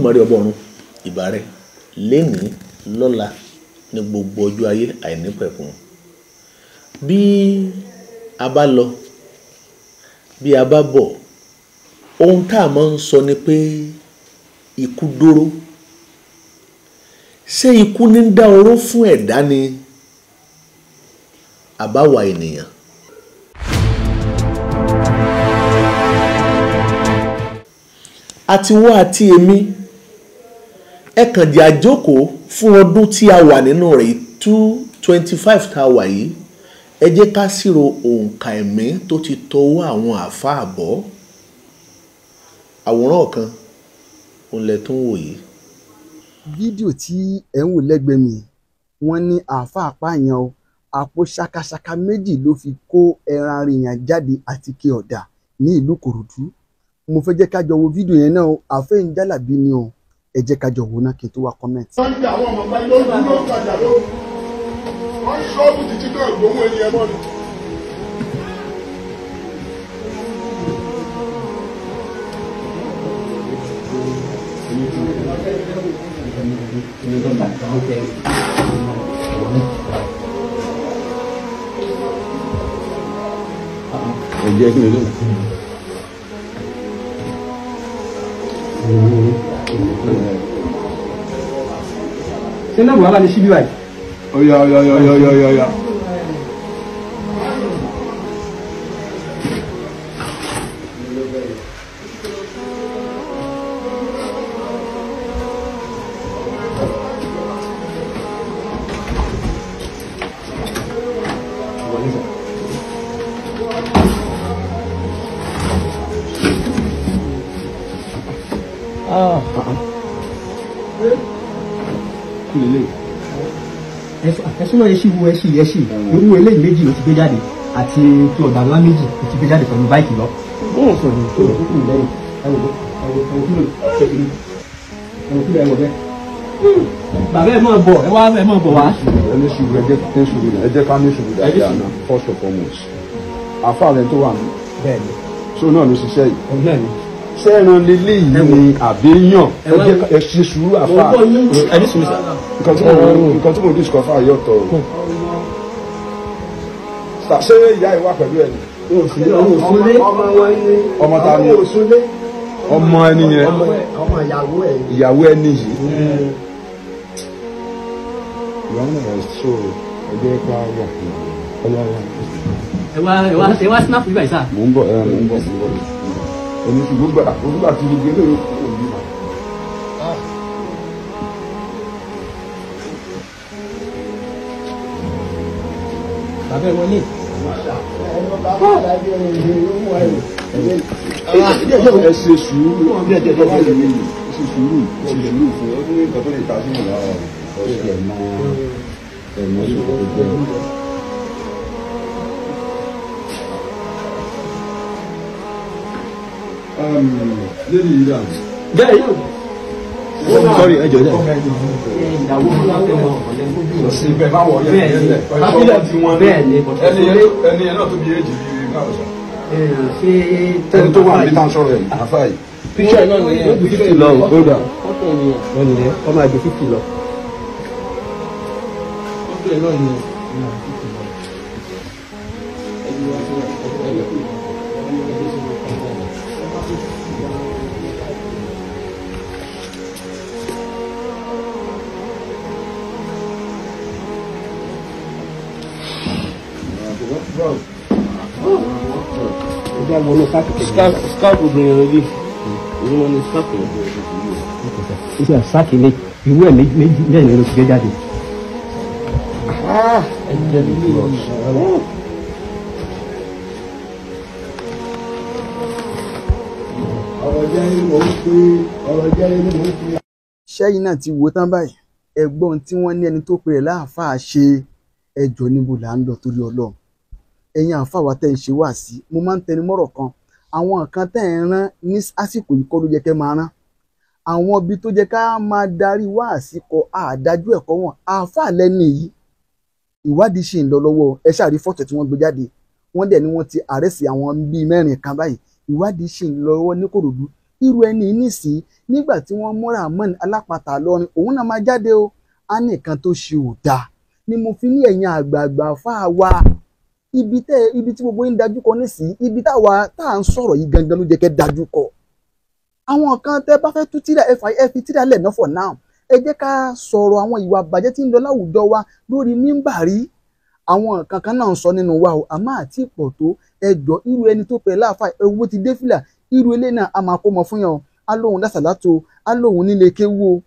Olódùmarè ọba ọ̀run ìbà rẹ̀ lénìí lọ́la ní gbogbo ọjọ́ ayé àìnípẹ̀kun. Bí a bá lọ bí a bá bọ̀, ohun tá a máa ń sọ ni pé ikú dóró. Ṣé ikú ní dá oró fún ẹ̀dá ni àbáwa ènìyàn? Àti wá àti èmi ẹ kàn jẹ́ àjókòó fún ọdún tí a wà nínú rẹ̀ 225 tá a wà yìí. Ẹ jẹ́ ká ṣírò òǹkà ẹ̀mí tó ti tọwọ́ àwọn àáfàá bọ̀. Àwòrán kan òun lẹ tún wò yìí. Fídíò tí ẹ ń wò lẹ́gbẹ̀ẹ́ mi wọ́n ní àáfàá pààyàn o, àpò ṣakaṣaka méjì ló fi kó ẹran arìyàn jáde àti ike ọ̀dà ní ìlú Ìkòròdú. Mo fẹ́ jẹ́ ká jọ wo fídíò yẹn náà o, àfẹ́ ń jálàbí ni o, ẹ jẹ́ ká jọ wo náà kí n tó wá kọ́mẹ́ǹtì. wọ́n ń gbé àwọn ọmọ báyìí lórí ló ń tajà lóru wọ́n ń ṣọ́ọ̀bù títí náà gbóhùn ẹni ẹ mọ́nu. Ẹ̀jẹ̀ kí ni ló? Ṣé náà wàhálà ní síbí báyìí? Ọ̀yà. Ẹ̀sùn náà ẹṣin wo ẹṣin irú eléyìí méjì ló ti gbé jáde àti kí ọ̀dà ńlá méjì ló ti gbé jáde pẹ̀lú báìkì lọ. Bóun sọ ní tó kúkú lẹ́yìn ẹ̀wọ̀n kílò ẹ̀wọ̀n bẹ́ẹ̀. Bàbá ẹ̀ máa bọ̀ ẹ máa bọ̀ wá. Ẹ ní ṣubú ẹ jẹ́ ká ní ṣubú dáadáa náà first of all most. Àfa rẹ̀ tó wà ní. Bẹ́ẹ̀ni. So náà ló ṣiṣẹ́ yìí. Bẹ́ẹ̀ni. Ṣé ẹran lélẹ̀ yìí ni àbíyàn? Ẹ ṣe sùúrù àfa. Ẹni sùúrù sá. Nǹkan tí mo discover yọ̀tọ̀ o. Ṣé ìyá ìwà pẹ̀lú ẹ̀ ni? Ọmọ ta ni? Ọmọ ẹni yẹn. Ọmọ Ìyàwó ẹni yìí. Ìyàwó náà so ẹgbẹ́ ká wà ẹ wá snap yìí báyìí sá. Mò ń bọ̀. Ẹni tí gbogbo àti gbogbo eléyìí kò ní ma. Bàbá ẹ wọlé. Ẹ ṣe sùúrù ẹ ṣe sùúrù fún ọdún nǹkan tó lè ta sí ìlà ọ̀sẹ̀ ẹ̀mọ́ ìṣòro tó jẹ́. Lady yìí Bẹ́ẹ̀ yóò. Sorry, ẹ jọ̀ọ́. Ìyàwó ńlá tẹ̀ wọ́n. Ibẹ̀ máa wọ̀ yẹn. Bẹ́ẹ̀ni. Ẹni ẹ̀ náà tó bí èjì bí báwo sọ. Ẹni tó wà níbi táwọn sọ̀rọ̀ ẹ̀ àfà yìí. Píṣọ̀ náà ni ó ju 50 lọ. Kódà. Lọ́nà rẹ̀ ọmọ àjò 50 lọ. Ọ̀pẹ̀ náà ni scarf obìnrin rẹ̀ bí ìlú wọn ni scarf rẹ̀. Iṣẹ́ sáàkì lè ìwé ẹ̀ méjì bẹ́ẹ̀ ni ló ti gbé jáde. Ṣẹ́yìn náà ti wò tán báyìí ẹ̀gbọ́n tí wọ́n ní ẹni tó pe rẹ̀ láàfáà ṣe ẹjọ́ níbo là ń lọ torí Ọlọ́run. Ẹ̀yin àáfàá wa tẹ́ ń ṣe wá sí mo máa ń tẹnu mọ́rọ̀ kan àwọn nǹkan tẹ́ ń rán ní àsìkò yìí kọ́ ló yẹ kẹ́ máa rán àwọn ibi tó jẹ́ ká máa darí wá àsìkò àdájú ẹ̀kọ́ wọn àáfàá lẹ́ni yìí ìwádìí ṣì ń lọ lọ́wọ́ ẹ ṣàrí fọ́tò tí wọ́n gbé jáde wọ́n dẹ̀ ni wọ́n ti àrẹ́sì àwọn bíi 4 kan báyìí ìwádìí ṣì ń lọ lọ́wọ́ ní Ìkòròdú irú ẹni nísìí nígbà tí wọ́n mú Rahmon Alápatà lọ́rin òun náà máa jáde o á nìkan tó ṣe ò dáa ni mo fi ní ẹ̀yin àgbààgbà fáà wa ibi tí gbogbo yín dájú kọ nísìí ibi tá à ń sọ̀rọ̀ yìí gangan ló jẹ́ kẹ́ dájú kọ àwọn kan tẹ́ bá fẹ́ tú tíra ẹ fi tíra lẹ̀ náà for now ẹ jẹ́ ká sọ̀rọ̀ àwọn ìwà àbàjẹ́ tí ń lọ láwùjọ wa lórí mímbàrí àwọn kankan náà ń sọ nínú wa o àmọ́ àti ìpọ̀ tó ẹjọ́ irú ẹni tó pẹ̀ láàfà owó ti dé fìlà irú ilé náà a máa kó mọ fún yàn o alóhùn lásàlátò alóhùn nílé kéwú o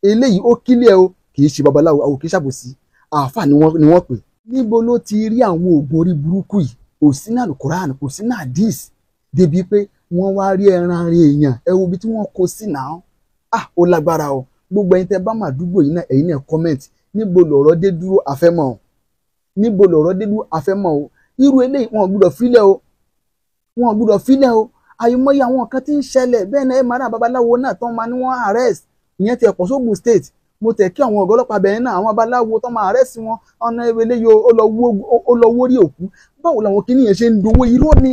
eléyìí ó kílẹ̀ o kì í ṣe babaláwo àwọn kì í ṣàbòsí àáfà ni wọ́n pè. níbo ló ti rí àwọn oògùn orí burúkú yìí kò sí náà Al-Qur'an kò sí náà dis débi pé wọ́n wá rí ẹran rí èèyàn ẹ wo ibi tí wọ́n kó sí náà ó lágbára o gbogbo ẹ̀yin tẹ́ bá mà dúgbò yìí náà ẹ̀yin náà comment níbo lọ̀rọ̀ dé dúró àfẹ́mọ̀ o níbo lọ̀rọ̀ dé dúró àfẹ́mọ̀ o irú eléyìí wọn ò gbúdọ̀ fílẹ̀ o àyùmọ̀yé àwọn kan tí ń ṣẹlẹ̀ bẹ́ẹ̀ náà ẹ máa rà babaláwo náà tán máa ní wọ́n arrest ìyẹn ti ẹ̀pọ̀ sógun state mo tẹ̀ kí àwọn ọ̀gá ọlọ́pàá bẹ̀rẹ̀ náà àwọn babaláwo tán máa arrest wọn ọ̀nà eléyìí ó lọ wórí òkú báwo làwọn kìíní yẹn ṣe ń dowó irọ́ ni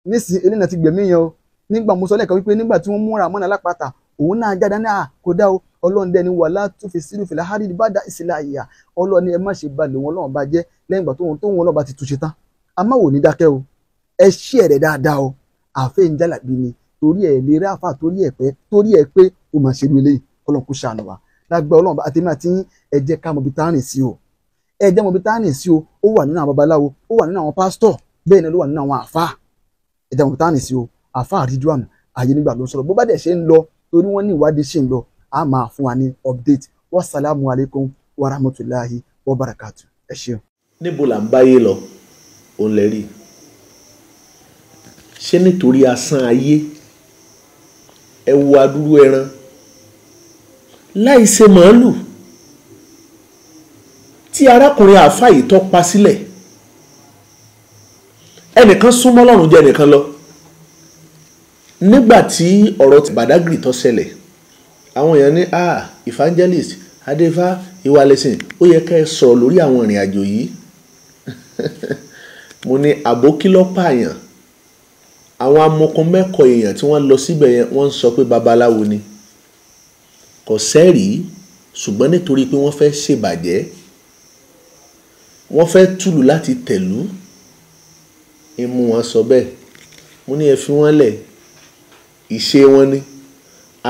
nísìnyí eléyìí náà ti gbẹ̀mí yẹn o nígbà mo sọ lẹ́ẹ̀kan wípé nígbà tí wọ́n mú Rahmon Alápatà òun náà jáde ní kò dá o ọlọ́run dẹni wà látúnfi sílùú fìlà hárìdì bá dá ìsìlẹ̀ àyà ọlọ́run ẹ má ṣe balẹ̀ wọn lọ́wọ́ bá jẹ́ lẹ́yìn ìgbà tóun ọlọ́ba ti túnṣe tán àmọ́ wò ní dákẹ́ o ẹ ṣí ẹ̀rẹ̀ dáadáa o àfẹ́ ń jálàbí ni torí ẹ̀ lè rí àfà torí ẹ̀ pé o mà ṣe lu eléyìí ọlọ́run kò ṣàánú wa lágbẹ́ ọlọ́run àtẹ̀mí àti ẹ jẹ́ ká mọ ibi tá à ń rìn sí o ẹ jẹ́ mọ ibi tá à ń rìn sí o ó wà nínú àwọn babaláwo ó wà nínú àwọn pásítọ̀ bẹ́ẹ̀ ni ló wà nínú àwọn àfà ẹ jẹ́ mọ ibi tá à ń rìn sí o àfà Ridwan ayé nígbà ló ń sọ̀rọ̀ bó bá dẹ̀ ṣe ń lọ torí wọ́n ní ìwádìí ṣì ń lọ a máa fún wa ní update wasalaamu alaykum wa rahmatulahi wa barakatu ẹ ṣeun. níbo là ń báyé lọ òun lè rí ṣé nítorí asán ayé ẹ wo adúrú ẹran láì ṣe màálù tí arákùnrin àáfà yìí tó pa sílẹ̀ ẹnìkan súnmọ́ Ọlọ́run jẹ́ ẹnìkan lọ nígbà tí ọ̀rọ̀ ti Badagry tó ṣẹlẹ̀ àwọn èèyàn ní evangelist adéfá ìwàlẹ̀sìn ó yẹ ká ẹ sọ̀rọ̀ lórí àwọn ìrìn àjò yìí mo ní àbókí ló pààyàn àwọn amọ̀kan mẹ́kọ̀ọ́ èèyàn tí wọ́n lọ síbẹ̀ yẹn wọ́n ń sọ pé babaláwo ni kò sẹ́rìí ṣùgbọ́n nítorí pé wọ́n fẹ́ ṣèbàjẹ́ wọ́n fẹ́ túlù láti tẹ̀lú imú wọn sọ bẹ́ẹ̀ mo ní ẹ fi wọ́n lẹ̀ ìṣe wọn ni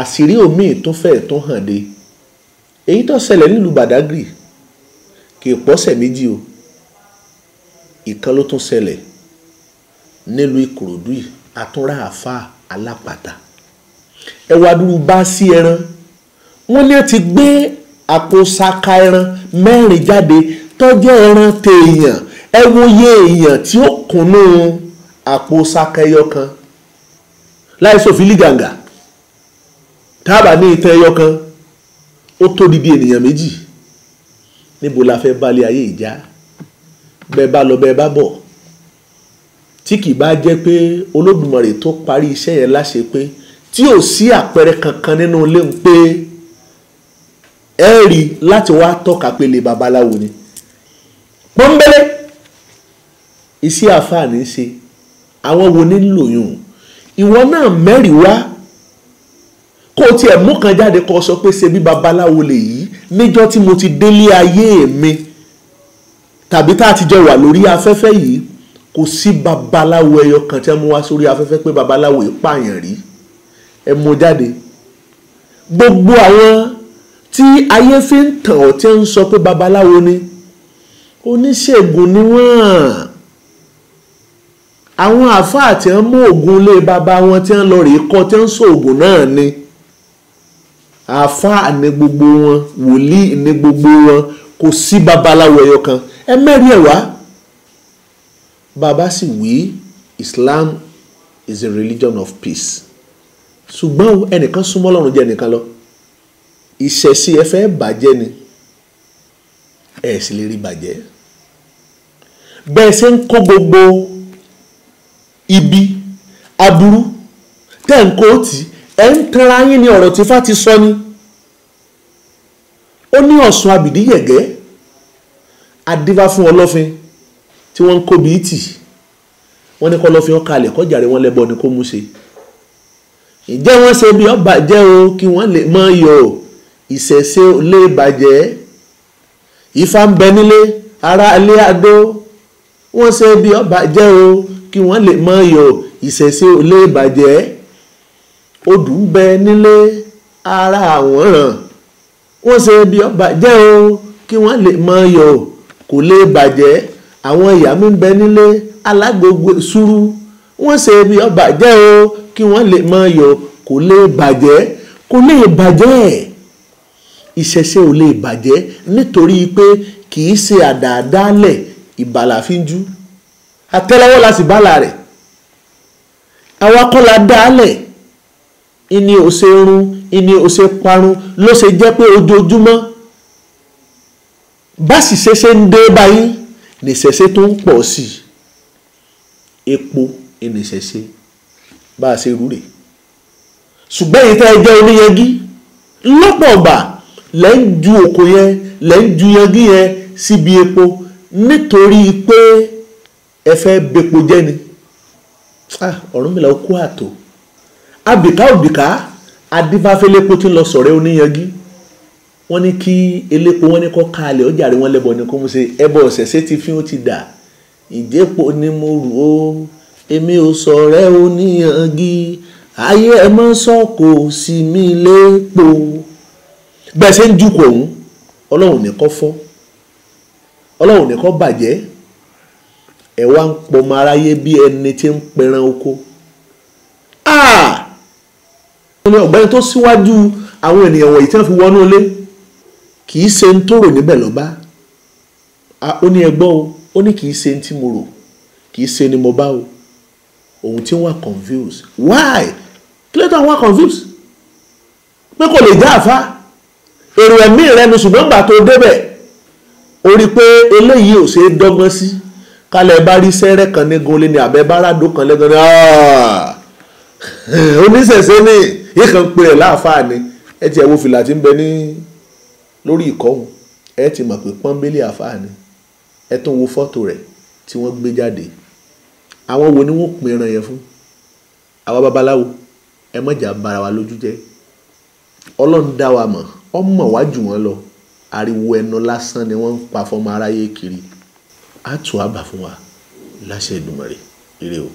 àṣírí omi tó fẹ́ tó hàn dé èyí tó ṣẹlẹ̀ nílùú Badagry kì í pọ́sẹ̀ méjì o ìkan ló tún ṣẹlẹ̀ nílùú Ìkòròdú yìí àtúnrà àfà Alápatà ẹ wá dúró bá sí ẹran wọ́n ní ti gbé àpò ṣaka ẹran mẹ́rin jáde tó jẹ́ ẹran tèèyàn ẹ wo iye èèyàn tí ó kùnú àpò ṣaka ẹyọ kan láì sòfin gàǹgà tábà ní ìtàn ẹyọ kan ó tó di bí ènìyàn méjì níbo la fẹ́ balẹ̀ ayé ìjà bẹ́ẹ̀ bá lọ bẹ́ẹ̀ bá bọ̀ tí kì bá jẹ́ pé Olódùmarè tó parí iṣẹ́ yẹn láṣẹ pé tí ò sí àpẹẹrẹ kankan nínú ilé ń pé ẹ rí láti wá tọ́ka pé lè babaláwo ni pọ́nbélé iṣẹ́ àfààní ṣe àwọn wo ní lòyún ìwọ náà mẹ́rin wá kó tiẹ̀ mú kan jáde kó sọ pé ṣe bí babaláwo lè yí níjọ́ tí mo ti délé ayé mi tàbí tá a ti jọ wà lórí afẹ́fẹ́ yìí kò sí babaláwo ẹyọ kan tí wọ́n mú wá sórí afẹ́fẹ́ pé babaláwo ìpààyàn rí ẹ mú jáde gbogbo àwọn tí ayé fi ń tàn ọ́ tí ń sọ pé babaláwo ni oníṣègùn ni wọ́n àwọn àfáà tí wọ́n mú ògùn lé bàbá wọn tí wọ́n lọ rèé kọ́ tí wọ́n sọ ògùn náà ni àfáà ní gbogbo wọn wòlíì ní gbogbo wọn kò sí babaláwo ẹyọ kan ẹ mẹ́rin ẹ̀ wá bàbá sì wí Islam is a religion of peace ṣùgbọ́n ẹnìkan súnmọ́ Ọlọ́run jẹ́ ẹnìkan lọ ìṣẹ̀sí ẹ fẹ́ bàjẹ́ ni ẹ sì lè rí bàjẹ́ bẹ́ẹ̀ ṣe ń kó gbogbo ibi aburú tẹ́ ń kó tì ẹ ń tanra yín ní ọ̀rọ̀ tí Ifá ti sọ ni ó ní Ọ̀ṣun àbìdí yẹ̀gẹ́ adífá fún Ọlọ́fin tí wọ́n ń kó bíi tì wọ́n ní kọ́ Ọlọ́fin ọ̀kalẹ̀ kọjàre wọn lẹ́bọ ni kó mú ṣe ìjẹ́ wọ́n ṣe bí ó bàjẹ́ o kí wọ́n lè mọ yọ ìṣẹ̀ṣe ò lè bàjẹ́ Ifá ń bẹ nílé ará ilé Adó wọ́n ṣe bí ó bàjẹ́ o kí wọ́n lè mọ yọ ìṣẹ̀ṣe ò lè bàjẹ́ Odù ń bẹ nílé ará Àwọ̀nràn wọ́n ṣe bí ó bàjẹ́ o kí wọ́n lè mọ yọ kò lè bàjẹ́ àwọn ìyá mi ń bẹ nílé Alágbogbo Sùúrù wọ́n ṣe bí ó bàjẹ́ o kí wọ́n lè mọ yọ kò lè bàjẹ́ ìṣẹ̀ṣe ò lè bàjẹ́ nítorí pé kì í ṣe àdáadáalẹ̀ ìbàlà fi ń jú àtẹ́lẹwọ́ la sì bàlà rẹ̀ àwa kọ́ la dálẹ̀ ìní ò ṣe run ìní ò ṣe parun ló ṣe jẹ́ pé ojoojúmọ́ bá sì ṣe ń dé báyìí nìṣẹ̀ṣe tó ń pọ̀ sí epo ìnìṣẹ̀ṣe bá a ṣe rúre ṣùgbọ́n èyí tẹ́ ẹ jẹ́ oníyanjú lọ́pọ̀ ọgbà lẹ́ ń ju òkò yẹn lẹ́ ń ju yanjú yẹn síbi epo nítorí pé ẹ fẹ́ bepo jẹ́ ni Ọ̀rúnmìlà ó kó àtò abìká òbìká adífáfẹ́lẹ́pọ̀ tí ń lọ sọ̀rẹ́ oníyanjú wọ́n ní kí elépo wọ́n ní kọ́ kalẹ̀ ọjà rẹ̀ wọ́n lẹ́bọ̀ ní kó mú ṣe ẹbọ ọ̀sẹ̀ṣẹ̀ ti fi ó ti dà ìjẹ́pọ̀ ni mo rù ó èmi ò sọ̀rẹ́ oníyanjú ayé ẹ mọ́ sọ́kò sí mi lépo bẹ́ẹ̀ ṣe ń jùkọ̀ ọ̀hún Ọlọ́run ní kó fọ́ Ọlọ́run ní kó bàjẹ́ ẹ wá ń pọmọ aráyé bí ẹni tí ń pẹran oko ọ̀gbẹ́ni tó síwájú àwọn ènìyàn wọ̀nyí tí wọ́n fi wọnú ilé kì í ṣe ń tòrò níbẹ̀ lọ́ba ó ní ẹgbọ́ o ó ní kì í ṣe ń tí mo rò kì í ṣe ni mo bá o òun tí wọ́n wà confused why kí ló tó wọ́n wà confused pé kò lè já àfa èrò ẹ̀mí rẹ ni ṣùgbọ́n gbà tó débẹ̀ ó rí pé eléyìí ò ṣe é dọ́gbọ́n sí kálẹ̀ bá rí sẹ́rẹ́ kan ní gunlé ni àbẹ́ bá ràdó kan lẹ́gbọ́n ní oníṣẹ̀ṣẹ̀ ní ìkàn pé ẹ̀ láàfáà ni ẹ ti ẹ̀ wo fìlà tí ń bẹ ní lórí ìkọ́hùn ẹ ti mọ̀ pé pọ́nbélé àfáà ni ẹ tún wo fọ́tò rẹ̀ tí wọ́n gbé jáde àwọn wo ni wọ́n pín ẹran yẹn fún àwa babaláwo ẹ mọ̀jà bara wa lójú jẹ́ Ọlọ́run dá wa mọ̀ ọmọ wa jù wọ́n lọ ariwo ẹnu lásán ni wọ́n ń pa fọmọ aráyé kiri á tù á bà fún wa láṣẹ Èdùmàrè ire o.